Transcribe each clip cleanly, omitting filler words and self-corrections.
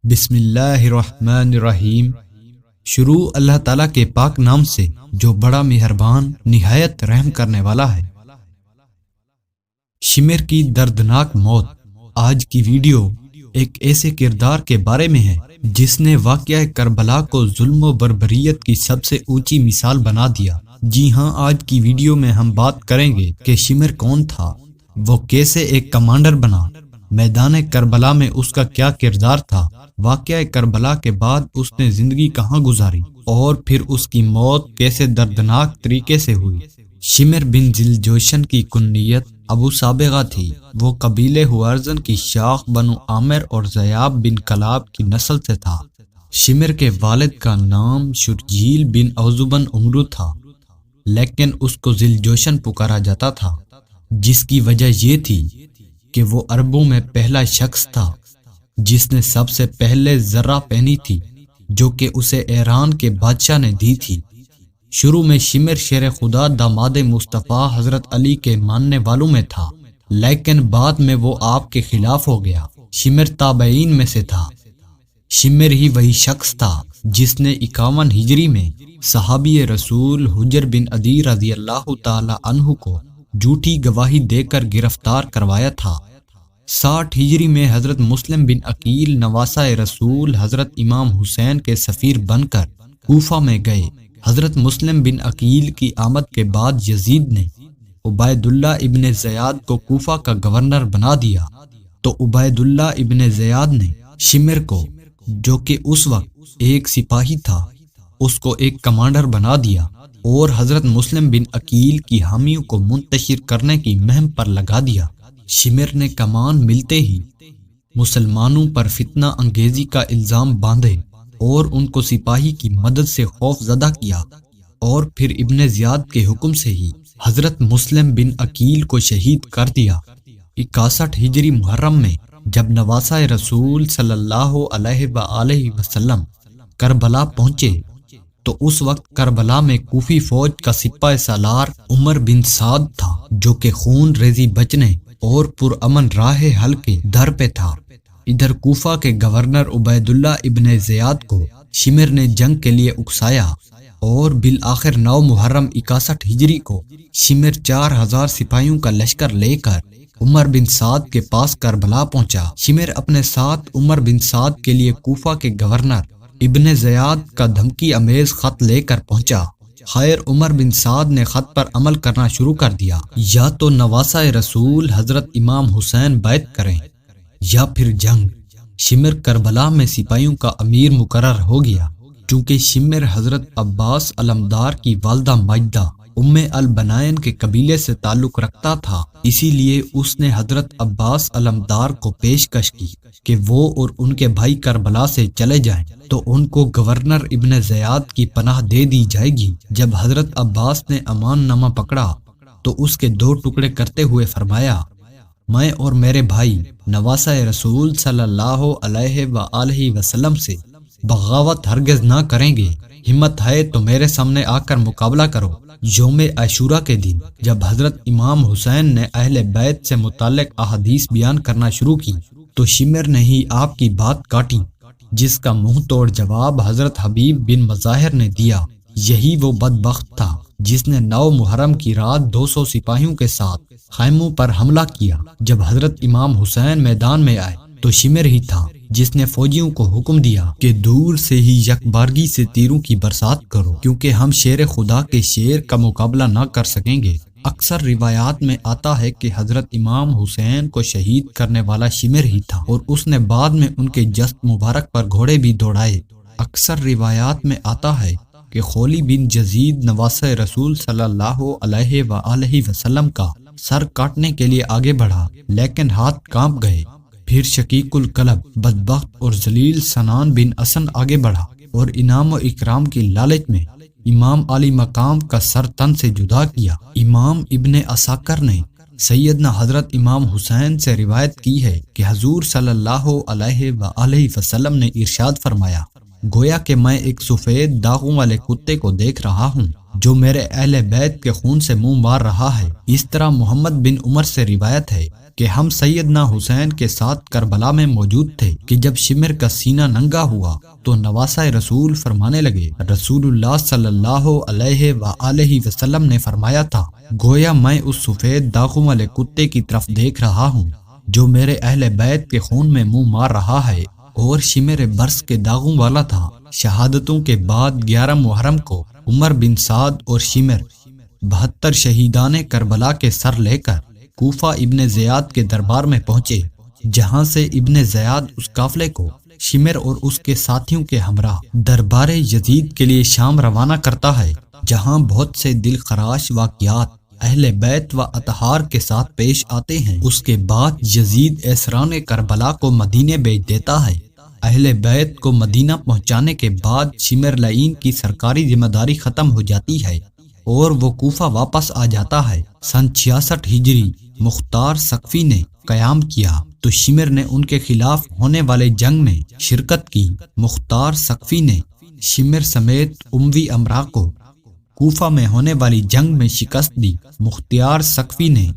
بسم اللہ الرحمن الرحیم۔ شروع اللہ تعالیٰ کے پاک نام سے جو بڑا مہربان نہایت رحم کرنے والا ہے۔ شمر کی دردناک موت۔ آج کی ویڈیو ایک ایسے کردار کے بارے میں ہے جس نے واقعہ کربلا کو ظلم و بربریت کی سب سے اونچی مثال بنا دیا۔ جی ہاں، آج کی ویڈیو میں ہم بات کریں گے کہ شمر کون تھا، وہ کیسے ایک کمانڈر بنا، میدان کربلا میں اس کا کیا کردار تھا، واقعہ کربلا کے بعد اس نے زندگی کہاں گزاری اور پھر اس کی موت کیسے دردناک طریقے سے ہوئی۔ شمر بن ذیلجوشن کی کنیت ابو سابغہ تھی۔ وہ قبیلے ہوارزن کی شاخ بنو عامر اور زیاب بن کلاب کی نسل سے تھا۔ شمر کے والد کا نام شرجیل بن اوزو بن عمرو تھا، لیکن اس کو ذیلجوشن پکارا جاتا تھا، جس کی وجہ یہ تھی کہ وہ عربوں میں پہلا شخص تھا جس نے سب سے پہلے زرہ پہنی تھی، جو کہ اسے ایران کے بادشاہ نے دی تھی۔ شروع میں شمر شیر خدا داماد مصطفیٰ حضرت علی کے ماننے والوں میں تھا، لیکن بعد میں وہ آپ کے خلاف ہو گیا۔ شمر تابعین میں سے تھا۔ شمر ہی وہی شخص تھا جس نے 51 ہجری میں صحابی رسول حجر بن عدی رضی اللہ تعالی عنہ کو جھوٹی گواہی دے کر گرفتار کروایا تھا۔ 60 ہجری میں حضرت مسلم بن عقیل نواسہ رسول حضرت امام حسین کے سفیر بن کر کوفہ میں گئے۔ حضرت مسلم بن عقیل کی آمد کے بعد یزید نے عبید اللہ ابن زیاد کو کوفہ کا گورنر بنا دیا، تو عبید اللہ ابن زیاد نے شمر کو، جو کہ اس وقت ایک سپاہی تھا، اس کو ایک کمانڈر بنا دیا اور حضرت مسلم بن عقیل کی حامیوں کو منتشر کرنے کی مہم پر لگا دیا۔ شمر نے کمان ملتے ہی مسلمانوں پر فتنہ انگیزی کا الزام باندھے اور ان کو سپاہی کی مدد سے خوف زدہ کیا، اور پھر ابن زیاد کے حکم سے ہی حضرت مسلم بن عقیل کو شہید کر دیا۔ 61 ہجری محرم میں جب نواسہ رسول صلی اللہ علیہ وآلہ وسلم کربلا پہنچے تو اس وقت کربلا میں کوفی فوج کا سپاہ سالار عمر بن سعد تھا، جو کہ خون ریزی بچنے اور پرامن راہ حل کے در پہ تھا۔ ادھر کوفہ کے گورنر عبید اللہ ابن زیاد کو شمر نے جنگ کے لیے اکسایا، اور بالآخر 9 محرم 61 ہجری کو شمر 4000 سپاہیوں کا لشکر لے کر عمر بن سعد کے پاس کربلا پہنچا۔ شمر اپنے ساتھ عمر بن سعد کے لیے کوفہ کے گورنر ابن زیاد کا دھمکی امیز خط لے کر پہنچا۔ خیر، عمر بن سعد نے خط پر عمل کرنا شروع کر دیا، یا تو نواسہ رسول حضرت امام حسین بیعت کریں یا پھر جنگ۔ شمر کربلا میں سپاہیوں کا امیر مقرر ہو گیا۔ چونکہ شمر حضرت عباس علمدار کی والدہ ماجدہ ام البنائن کے قبیلے سے تعلق رکھتا تھا، اسی لیے اس نے حضرت عباس علمدار کو پیشکش کی کہ وہ اور ان کے بھائی کربلا سے چلے جائیں تو ان کو گورنر ابن زیاد کی پناہ دے دی جائے گی۔ جب حضرت عباس نے امان نامہ پکڑا تو اس کے 2 ٹکڑے کرتے ہوئے فرمایا، میں اور میرے بھائی نواسہ رسول صلی اللہ علیہ وآلہ وسلم سے بغاوت ہرگز نہ کریں گے، ہمت ہے تو میرے سامنے آ کر مقابلہ کرو۔ یوم عاشورہ کے دن جب حضرت امام حسین نے اہل بیت سے متعلق احادیث بیان کرنا شروع کی تو شمر نے ہی آپ کی بات کاٹی، جس کا منہ توڑ جواب حضرت حبیب بن مظاہر نے دیا۔ یہی وہ بدبخت تھا جس نے 9 محرم کی رات 200 سپاہیوں کے ساتھ خیموں پر حملہ کیا۔ جب حضرت امام حسین میدان میں آئے تو شمر ہی تھا جس نے فوجیوں کو حکم دیا کہ دور سے ہی یکبارگی سے تیروں کی برسات کرو، کیونکہ ہم شیر خدا کے شیر کا مقابلہ نہ کر سکیں گے۔ اکثر روایات میں آتا ہے کہ حضرت امام حسین کو شہید کرنے والا شمر ہی تھا، اور اس نے بعد میں ان کے جسد مبارک پر گھوڑے بھی دوڑائے۔ اکثر روایات میں آتا ہے کہ خولی بن یزید نواسہ رسول صلی اللہ علیہ وآلہ وسلم کا سر کاٹنے کے لیے آگے بڑھا، لیکن ہاتھ کانپ گئے۔ پھر شقیق القلب بدبخت اور ذلیل سنان بن اسن آگے بڑھا اور انعام و اکرام کی لالچ میں امام علی مقام کا سر تن سے جدا کیا۔ امام ابن عساکر نے سیدنا حضرت امام حسین سے روایت کی ہے کہ حضور صلی اللہ علیہ وآلہ وسلم نے ارشاد فرمایا، گویا کہ میں ایک سفید داغوں والے کتے کو دیکھ رہا ہوں جو میرے اہل بیت کے خون سے منہ مار رہا ہے۔ اس طرح محمد بن عمر سے روایت ہے کہ ہم سیدنا حسین کے ساتھ کربلا میں موجود تھے کہ جب شمر کا سینہ ننگا ہوا تو نواسہ رسول فرمانے لگے، رسول اللہ صلی اللہ علیہ وآلہ وسلم نے فرمایا تھا، گویا میں اس سفید داغوں والے کتے کی طرف دیکھ رہا ہوں جو میرے اہل بیت کے خون میں منہ مار رہا ہے، اور شمر برس کے داغوں والا تھا۔ شہادتوں کے بعد 11 محرم کو عمر بن سعد اور شمر 72 شہیدان کربلا کے سر لے کر کوفہ ابن زیاد کے دربار میں پہنچے، جہاں سے ابن زیاد اس قافلے کو شمر اور اس کے ساتھیوں کے ہمراہ دربار یزید کے لیے شام روانہ کرتا ہے، جہاں بہت سے دل خراش واقعات اہل بیت و اطہار کے ساتھ پیش آتے ہیں۔ اس کے بعد یزید اسران کربلا کو مدینے بھیج دیتا ہے۔ اہل بیت کو مدینہ پہنچانے کے بعد شمر لعین کی سرکاری ذمہ داری ختم ہو جاتی ہے اور وہ کوفہ واپس آ جاتا ہے۔ سن 66 ہجری مختار ثقفی نے قیام کیا تو شمر نے ان کے خلاف ہونے والے جنگ میں شرکت کی۔ مختار ثقفی نے شمر سمیت اموی امراء کو کوفہ میں ہونے والی جنگ میں شکست دی۔ مختار ثقفی نے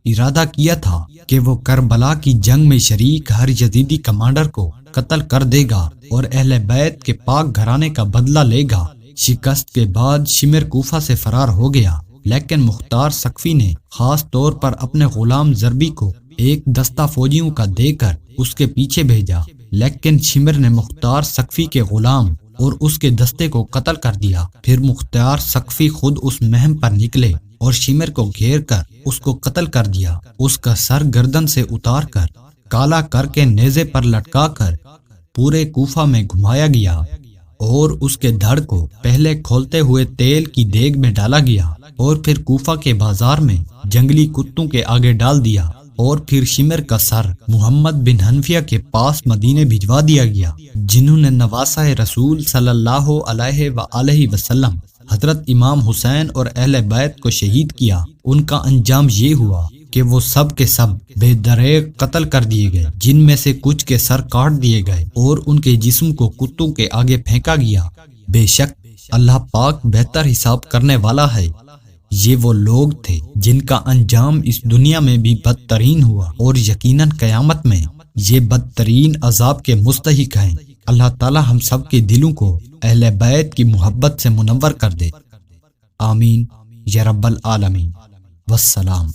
ارادہ کیا تھا کہ وہ کربلا کی جنگ میں شریک ہر یزیدی کمانڈر کو قتل کر دے گا اور اہل بیت کے پاک گھرانے کا بدلہ لے گا۔ شکست کے بعد شمر کوفہ سے فرار ہو گیا، لیکن مختار ثقفی نے خاص طور پر اپنے غلام زربی کو ایک دستہ فوجیوں کا دے کر اس کے پیچھے بھیجا، لیکن شمر نے مختار ثقفی کے غلام اور اس کے دستے کو قتل کر دیا۔ پھر مختار ثقفی خود اس مہم پر نکلے اور شمر کو گھیر کر اس کو قتل کر دیا۔ اس کا سر گردن سے اتار کر کالا کر کے نیزے پر لٹکا کر پورے کوفہ میں گھمایا گیا اور اس کے دھڑ کو پہلے کھولتے ہوئے تیل کی دیگ میں ڈالا گیا اور پھر کوفہ کے بازار میں جنگلی کتوں کے آگے ڈال دیا، اور پھر شمر کا سر محمد بن حنفیہ کے پاس مدینے بھجوا دیا گیا، جنہوں نے نواسہ رسول صلی اللہ علیہ وآلہ وسلم حضرت امام حسین اور اہل بیت کو شہید کیا۔ ان کا انجام یہ ہوا کہ وہ سب کے سب بے دریغ قتل کر دیے گئے، جن میں سے کچھ کے سر کاٹ دیے گئے اور ان کے جسم کو کتوں کے آگے پھینکا گیا۔ بے شک اللہ پاک بہتر حساب کرنے والا ہے۔ یہ وہ لوگ تھے جن کا انجام اس دنیا میں بھی بدترین ہوا، اور یقیناً قیامت میں یہ بدترین عذاب کے مستحق ہیں۔ اللہ تعالی ہم سب کے دلوں کو اہل بیت کی محبت سے منور کر دے، آمین یا رب العالمین۔ والسلام۔